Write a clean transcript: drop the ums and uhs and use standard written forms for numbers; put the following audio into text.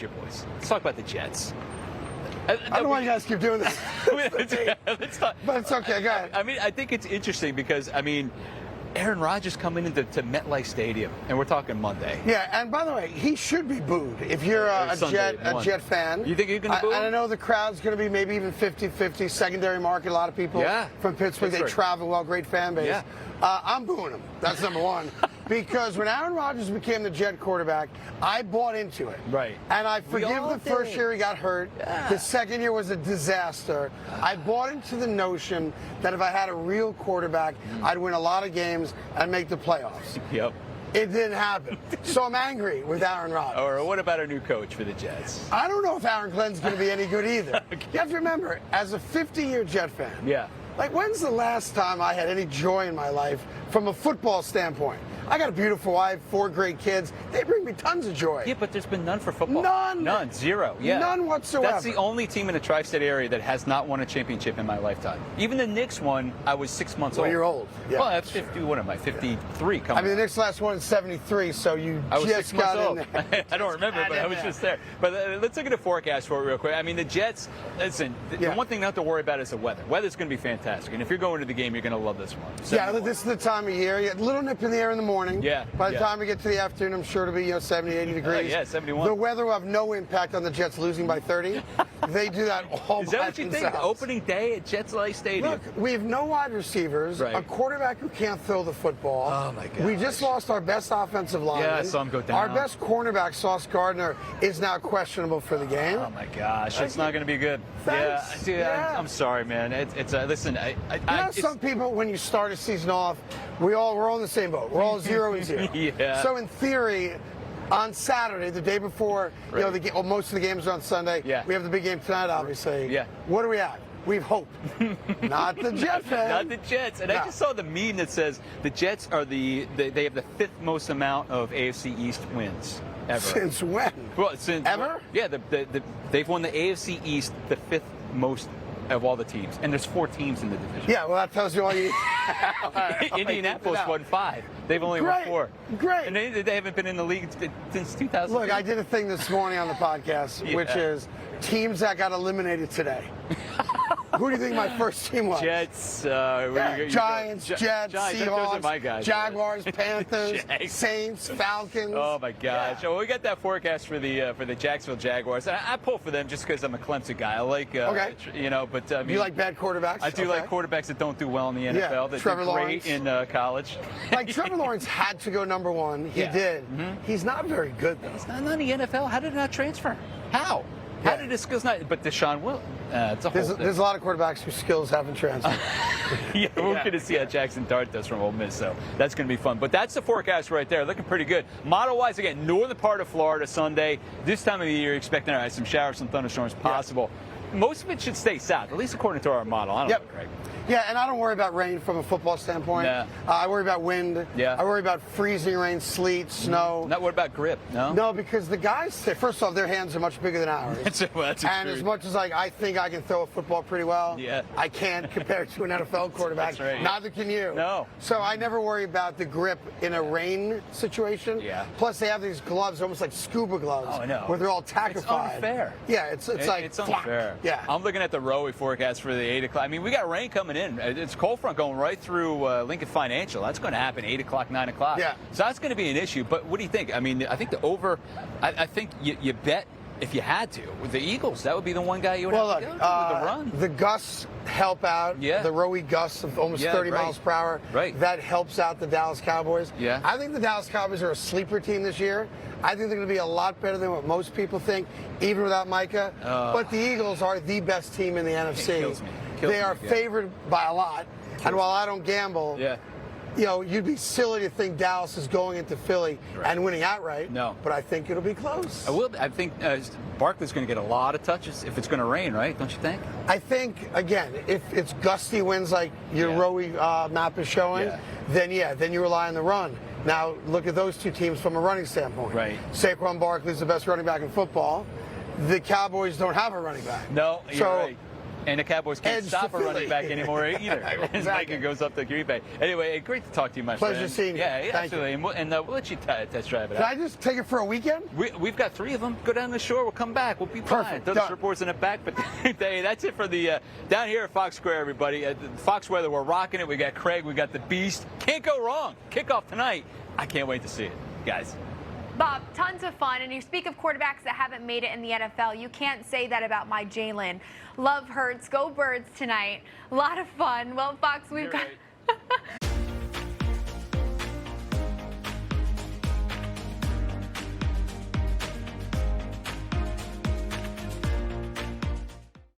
your boys. Let's talk about the Jets. I don't know why you guys keep doing this. Let's talk. But it's okay, go ahead. I mean, I think it's interesting because, Aaron Rodgers coming into MetLife Stadium, and we're talking Monday. Yeah, and by the way, he should be booed if you're a Jet fan. You think you're going to boo him? And I know the crowd's going to be maybe even 50-50, secondary market, a lot of people from Pittsburgh. They travel well, great fan base. Yeah. I'm booing him. That's number one. Because when Aaron Rodgers became the Jet quarterback, I bought into it. Right. And I forgive the first year he got hurt. Yeah. The second year was a disaster. I bought into the notion that if I had a real quarterback, I'd win a lot of games and make the playoffs. Yep. It didn't happen. So I'm angry with Aaron Rodgers. Or what about our new coach for the Jets? I don't know if Aaron Glenn's going to be any good either. Okay. You have to remember, as a 50-year Jet fan, like, when's the last time I had any joy in my life from a football standpoint? I got a beautiful wife, 4 great kids. They bring me tons of joy. Yeah, but there's been none for football. None. Zero. Yeah. None whatsoever. That's the only team in the tri-state area that has not won a championship in my lifetime. Even the Knicks won. I was 6 months old. Well, you're old. Yeah. Well, that's 50. What am I? 53 coming. The Knicks last won in '73, so you I was just 6 months got old. in there. I don't remember, but I was just there. But let's look at the forecast for it real quick. The Jets. Listen, the one thing not to worry about is the weather. Weather's going to be fantastic, and if you're going to the game, you're going to love this one. This is the time of year. You get a little nip in the air in the morning. Yeah. By the time we get to the afternoon, I'm sure it'll be 70, 80 degrees. Yeah, 71. The weather will have no impact on the Jets losing by 30. They do that all by themselves. Is that what you think? Opening day at Jets Life Stadium. Look, we have no wide receivers, a quarterback who can't throw the football. Oh, my God. We just lost our best offensive lineman. Yeah, I saw him go down. Our best cornerback, Sauce Gardner, is now questionable for the game. Oh, my gosh. It's not going to be good. Thanks. Dude, I'm sorry, man. Listen, some people, when you start a season off, we're all in the same boat. We're all 0-0. Yeah. So in theory, on Saturday, the day before, most of the games are on Sunday. Yeah. We have the big game tonight, obviously. Yeah. What do we have? We've hope. Not the Jet fan. Not the Jets. And I just saw the meme that says the Jets are they have the 5th most amount of AFC East wins ever. Since when? Well, since ever? Yeah, they've won the AFC East the 5th most of all the teams, and there's 4 teams in the division. Yeah, well, that tells you all you. Indianapolis won 5. They've only won 4. Great. And they haven't been in the league since 2000. Look, I did a thing this morning on the podcast, which is teams that got eliminated today. Who do you think my first team was? Jets, Giants, Jets, Seahawks, those are my guys. Jaguars, Panthers, Saints, Falcons. Oh my gosh! Yeah. Well, we got that forecast for the Jacksonville Jaguars. I pull for them just because I'm a Clemson guy. I like, but you like bad quarterbacks? I do like quarterbacks that don't do well in the NFL. That Trevor do great Lawrence. In college. Like Trevor Lawrence had to go number 1. He did. Mm-hmm. He's not very good though. He's not in the NFL. How did it not transfer? How? How did his skills not? But Deshaun will. There's a lot of quarterbacks whose skills haven't transferred. We're going to see how Jackson Dart does from Ole Miss, so that's going to be fun. But that's the forecast right there. Looking pretty good. Model-wise, again, northern part of Florida Sunday. This time of the year, expecting some showers, some thunderstorms possible. Most of it should stay south, at least according to our model. I don't know, Craig. Yeah, and I don't worry about rain from a football standpoint. Nah. I worry about wind. Yeah. I worry about freezing rain, sleet, snow. Not what about grip? No. No, because the guys say, first off, their hands are much bigger than ours. That's and as much as I think I can throw a football pretty well, I can't compared to an NFL quarterback. That's right. Neither can you. No. So I never worry about the grip in a rain situation. Yeah. Plus, they have these gloves, almost like scuba gloves. Oh, I know. Where they're all tackified. It's unfair. Yeah, it's unfair. Yeah. I'm looking at the Rowie forecast for the 8 o'clock. We got rain coming in. It's cold front going right through Lincoln Financial. That's going to happen 8 o'clock, 9 o'clock. Yeah. So that's going to be an issue. But what do you think? I think the over, I think you bet if you had to. With the Eagles, that would be the one guy you would have to go to with the run. The gusts help out. Yeah. The Rowie gusts of almost 30 miles per hour. Right. That helps out the Dallas Cowboys. Yeah. I think the Dallas Cowboys are a sleeper team this year. I think they're going to be a lot better than what most people think, even without Micah. But the Eagles are the best team in the NFC. It kills me. They are favored by a lot. And while I don't gamble, you'd be silly to think Dallas is going into Philly and winning outright. No. But I think it'll be close. I think Barkley's going to get a lot of touches if it's going to rain, right? Don't you think? I think, again, if it's gusty winds like your Rowie map is showing, then you rely on the run. Now, look at those two teams from a running standpoint. Right. Saquon Barkley's the best running back in football. The Cowboys don't have a running back. No, you're right. And the Cowboys can't Edge stop to a running Philly. back anymore either. As Exactly. Micah goes up to Green Bay. Anyway, great to talk to you, my friend. Pleasure seeing you. Yeah, Thank absolutely. And we'll let you test drive it Can out. I just take it for a weekend? We've got 3 of them. Go down the shore. We'll come back. We'll be fine. Perfect. Throw the Done. surfboards in the back. But hey, that's it for the down here at Fox Square, everybody. Fox Weather, we're rocking it. We got Craig. We got the Beast. Can't go wrong. Kickoff tonight. I can't wait to see it, guys. Bob, tons of fun. And you speak of quarterbacks that haven't made it in the NFL. You can't say that about my Jalen. Love Hurts. Go Birds tonight. A lot of fun. Well, Fox, we've You're got... right.